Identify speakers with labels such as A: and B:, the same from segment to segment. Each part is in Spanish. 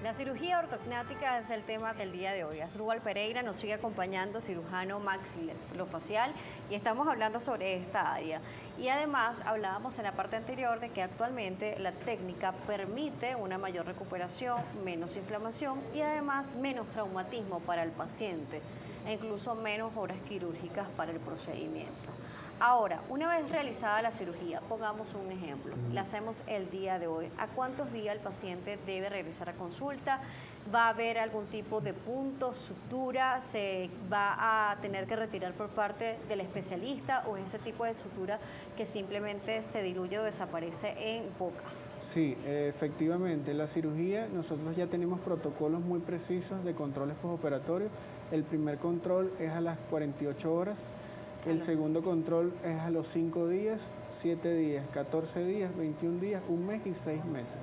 A: La cirugía ortognática es el tema del día de hoy. Asdrúbal Pereira nos sigue acompañando, cirujano maxilofacial, y estamos hablando sobre esta área. Y además hablábamos en la parte anterior de que actualmente la técnica permite una mayor recuperación, menos inflamación y además menos traumatismo para el paciente e incluso menos horas quirúrgicas para el procedimiento. Ahora, una vez realizada la cirugía, pongamos un ejemplo, la hacemos el día de hoy. ¿A cuántos días el paciente debe regresar a consulta? ¿Va a haber algún tipo de punto, sutura? ¿Se va a tener que retirar por parte del especialista o es ese tipo de sutura que simplemente se diluye o desaparece en boca?
B: Sí, efectivamente, la cirugía nosotros ya tenemos protocolos muy precisos de controles postoperatorios. El primer control es a las 48 horas. El segundo control es a los 5 días, 7 días, 14 días, 21 días, un mes y 6 meses.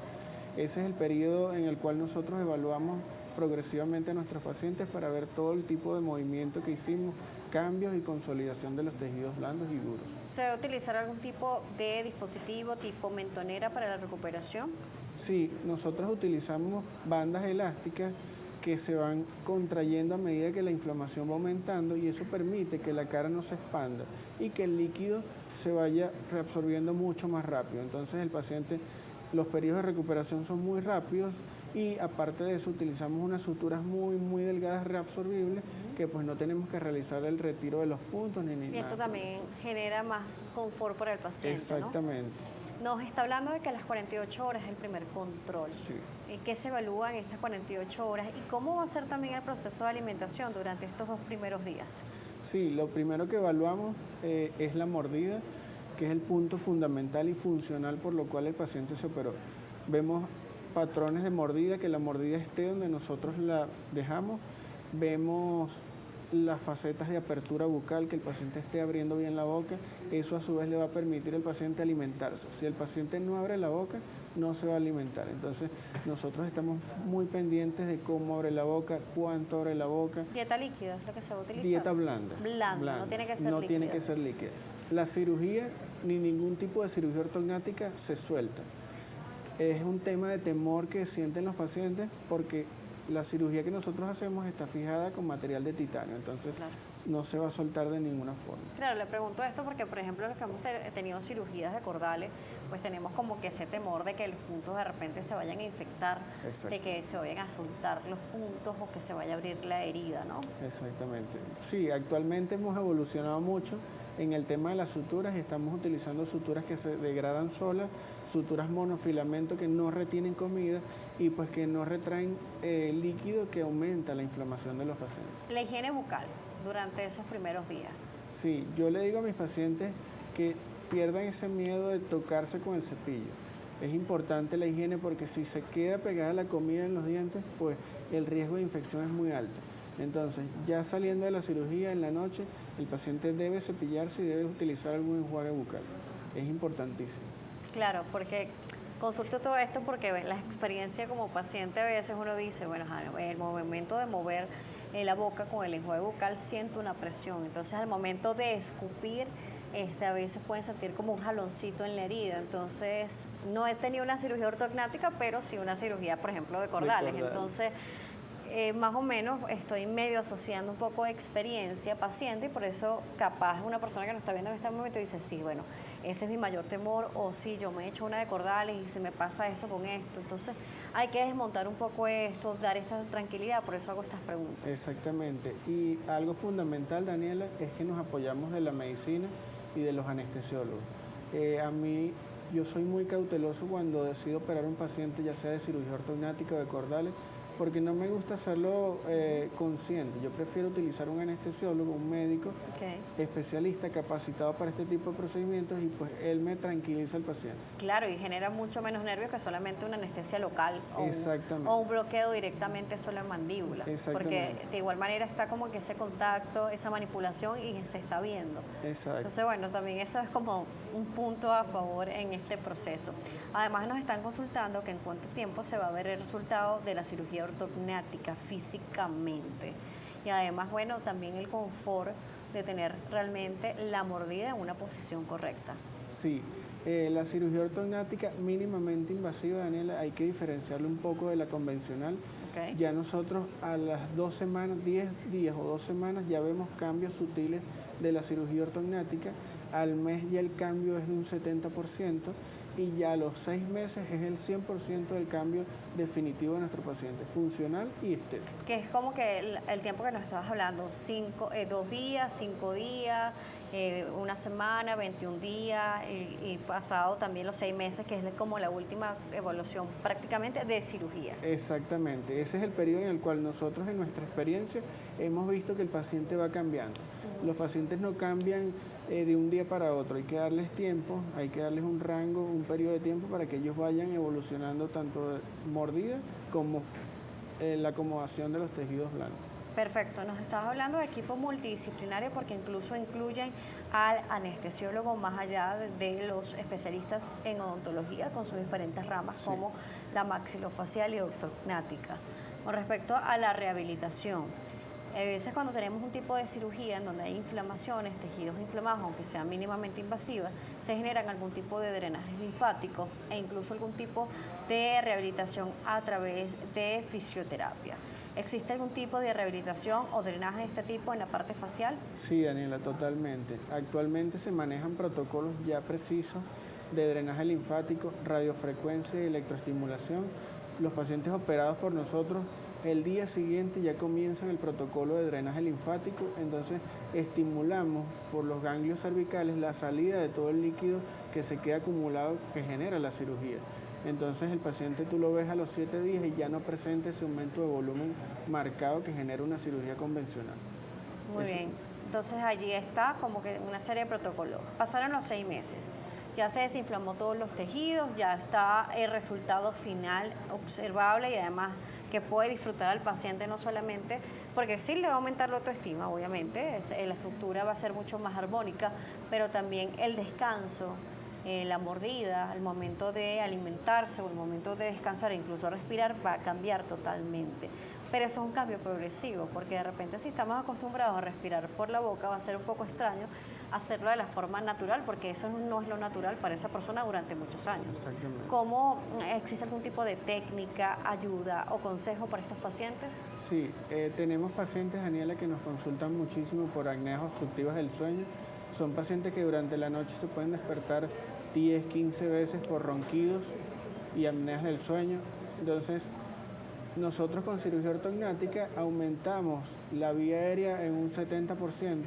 B: Ese es el periodo en el cual nosotros evaluamos progresivamente a nuestros pacientes para ver todo el tipo de movimiento que hicimos, cambios y consolidación de los tejidos blandos y duros.
A: ¿Se debe utilizar algún tipo de dispositivo tipo mentonera para la recuperación?
B: Sí, nosotros utilizamos bandas elásticas que se van contrayendo a medida que la inflamación va aumentando y eso permite que la cara no se expanda y que el líquido se vaya reabsorbiendo mucho más rápido. Entonces el paciente, los periodos de recuperación son muy rápidos y aparte de eso utilizamos unas suturas muy delgadas reabsorbibles que pues no tenemos que realizar el retiro de los puntos ni nada.
A: Y eso también genera más confort para el paciente,
B: exactamente.
A: ¿no? Nos está hablando de que a las 48 horas es el primer control.
B: Sí.
A: ¿Qué se evalúa en estas 48 horas? ¿Y cómo va a ser también el proceso de alimentación durante estos 2 primeros días?
B: Sí, lo primero que evaluamos es la mordida, que es el punto fundamental y funcional por lo cual el paciente se operó. Vemos patrones de mordida, que la mordida esté donde nosotros la dejamos. Vemos las facetas de apertura bucal, que el paciente esté abriendo bien la boca. Eso a su vez le va a permitir al paciente alimentarse. Si el paciente no abre la boca, no se va a alimentar. Entonces nosotros estamos muy pendientes de cómo abre la boca, cuánto abre la boca.
A: ¿Dieta líquida es lo que se va a utilizar?
B: Dieta blanda.
A: Blanda, no tiene que ser líquida.
B: No tiene que ser líquida. La cirugía, ni ningún tipo de cirugía ortognática se suelta. Es un tema de temor que sienten los pacientes porque la cirugía que nosotros hacemos está fijada con material de titanio, entonces claro, no se va a soltar de ninguna forma.
A: Claro, le pregunto esto porque, por ejemplo, los que hemos tenido cirugías de cordales, pues tenemos como que ese temor de que los puntos de repente se vayan a infectar, de que se vayan a soltar los puntos o que se vaya a abrir la herida, ¿no?
B: Exactamente. Sí, actualmente hemos evolucionado mucho en el tema de las suturas y estamos utilizando suturas que se degradan solas, suturas monofilamento que no retienen comida y pues que no retraen líquido que aumenta la inflamación de los pacientes.
A: La higiene bucal durante esos primeros días.
B: Sí, yo le digo a mis pacientes que pierdan ese miedo de tocarse con el cepillo. Es importante la higiene porque si se queda pegada la comida en los dientes, pues el riesgo de infección es muy alto. Entonces, ya saliendo de la cirugía en la noche, el paciente debe cepillarse y debe utilizar algún enjuague bucal. Es importantísimo.
A: Claro, porque consulto todo esto porque la experiencia como paciente a veces uno dice, bueno, en el momento de mover la boca con el enjuague bucal siento una presión. Entonces, al momento de escupir, a veces pueden sentir como un jaloncito en la herida. Entonces, no he tenido una cirugía ortognática, pero sí una cirugía, por ejemplo, de cordales. Entonces, más o menos estoy medio asociando un poco de experiencia paciente y por eso capaz una persona que nos está viendo en este momento dice, sí, bueno, ese es mi mayor temor o sí, yo me he hecho una de cordales y se me pasa esto con esto. Entonces hay que desmontar un poco esto, dar esta tranquilidad, por eso hago estas preguntas.
B: Exactamente. Y algo fundamental, Daniela, es que nos apoyamos de la medicina y de los anestesiólogos. Yo soy muy cauteloso cuando decido operar a un paciente, ya sea de cirugía ortognática o de cordales, porque no me gusta hacerlo consciente. Yo prefiero utilizar un anestesiólogo, un médico especialista capacitado para este tipo de procedimientos y pues él me tranquiliza al paciente.
A: Claro, y genera mucho menos nervios que solamente una anestesia local o un bloqueo directamente solo en mandíbula. Porque de igual manera está como que ese contacto, esa manipulación y se está viendo.
B: Exacto.
A: Entonces, bueno, también eso es como un punto a favor en este proceso. Además nos están consultando que en cuánto tiempo se va a ver el resultado de la cirugía ortognática físicamente. Y además, bueno, también el confort de tener realmente la mordida en una posición correcta.
B: Sí, La cirugía ortognática mínimamente invasiva, Daniela, hay que diferenciarlo un poco de la convencional.
A: Okay.
B: Ya nosotros a las 2 semanas, 10 días o 2 semanas ya vemos cambios sutiles de la cirugía ortognática. Al mes ya el cambio es de un 70% y ya a los 6 meses es el 100% del cambio definitivo de nuestro paciente, funcional y estético.
A: Que es como que el tiempo que nos estabas hablando, 2 días, 5 días, 1 semana, 21 días y pasado también los 6 meses, que es como la última evaluación prácticamente de cirugía.
B: Exactamente, ese es el periodo en el cual nosotros en nuestra experiencia hemos visto que el paciente va cambiando. Los pacientes no cambian de un día para otro, hay que darles tiempo, hay que darles un rango, un periodo de tiempo para que ellos vayan evolucionando tanto de mordida como la acomodación de los tejidos blandos.
A: Perfecto, nos estabas hablando de equipo multidisciplinario porque incluso incluyen al anestesiólogo más allá de los especialistas en odontología con sus diferentes ramas, sí, como la maxilofacial y ortognática. Con respecto a la rehabilitación, a veces cuando tenemos un tipo de cirugía en donde hay inflamaciones, tejidos inflamados, aunque sean mínimamente invasivas, se generan algún tipo de drenaje linfático e incluso algún tipo de rehabilitación a través de fisioterapia. ¿Existe algún tipo de rehabilitación o drenaje de este tipo en la parte facial?
B: Sí, Daniela, totalmente. Actualmente se manejan protocolos ya precisos de drenaje linfático, radiofrecuencia y electroestimulación. Los pacientes operados por nosotros el día siguiente ya comienzan el protocolo de drenaje linfático, entonces estimulamos por los ganglios cervicales la salida de todo el líquido que se queda acumulado que genera la cirugía. Entonces el paciente tú lo ves a los 7 días y ya no presenta ese aumento de volumen marcado que genera una cirugía convencional.
A: Muy bien, entonces allí está como que una serie de protocolos. Pasaron los 6 meses, ya se desinflamó todos los tejidos, ya está el resultado final observable y además que puede disfrutar al paciente no solamente, porque sí le va a aumentar la autoestima, obviamente, la estructura va a ser mucho más armónica, pero también el descanso, la mordida, el momento de alimentarse o el momento de descansar e incluso respirar va a cambiar totalmente. Pero eso es un cambio progresivo, porque de repente si estamos acostumbrados a respirar por la boca va a ser un poco extraño hacerlo de la forma natural, porque eso no es lo natural para esa persona durante muchos años.
B: Exactamente.
A: ¿Cómo existe algún tipo de técnica, ayuda o consejo para estos pacientes?
B: Sí, tenemos pacientes, Daniela, que nos consultan muchísimo por apneas obstructivas del sueño. Son pacientes que durante la noche se pueden despertar 10, 15 veces por ronquidos y apneas del sueño. Entonces, nosotros con cirugía ortognática aumentamos la vía aérea en un 70%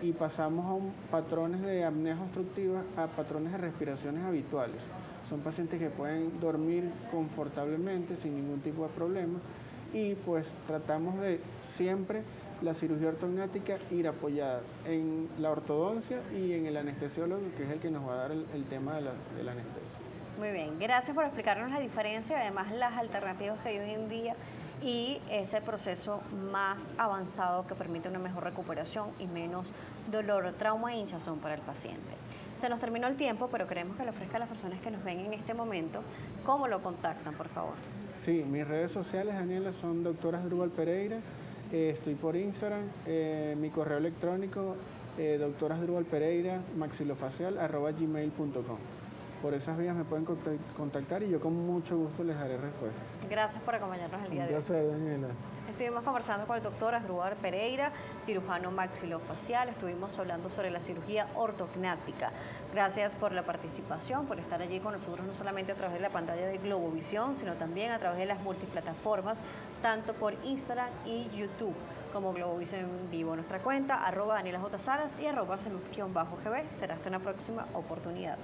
B: y pasamos a patrones de apneas obstructivas a patrones de respiraciones habituales. Son pacientes que pueden dormir confortablemente sin ningún tipo de problema y pues tratamos de siempre la cirugía ortognática ir apoyada en la ortodoncia y en el anestesiólogo, que es el que nos va a dar el tema de la anestesia.
A: Muy bien, gracias por explicarnos la diferencia y además las alternativas que hay hoy en día y ese proceso más avanzado que permite una mejor recuperación y menos dolor, trauma e hinchazón para el paciente. Se nos terminó el tiempo, pero queremos que le ofrezca a las personas que nos ven en este momento cómo lo contactan, por favor.
B: Sí, mis redes sociales, Daniela, son Dr. Asdrúbal Pereira. Estoy por Instagram, mi correo electrónico, drasdrubalpereira, maxilofacial@gmail.com. Por esas vías me pueden contactar y yo con mucho gusto les daré respuesta.
A: Gracias por acompañarnos el día de hoy.
B: Gracias, Daniela.
A: Estuvimos conversando con el doctor Asdrúbal Pereira, cirujano maxilofacial. Estuvimos hablando sobre la cirugía ortognática. Gracias por la participación, por estar allí con nosotros, no solamente a través de la pantalla de Globovisión, sino también a través de las multiplataformas, tanto por Instagram y YouTube, como Globovisión en vivo. Nuestra cuenta, @DanielaJSalas y @salud_gb. Será hasta una próxima oportunidad.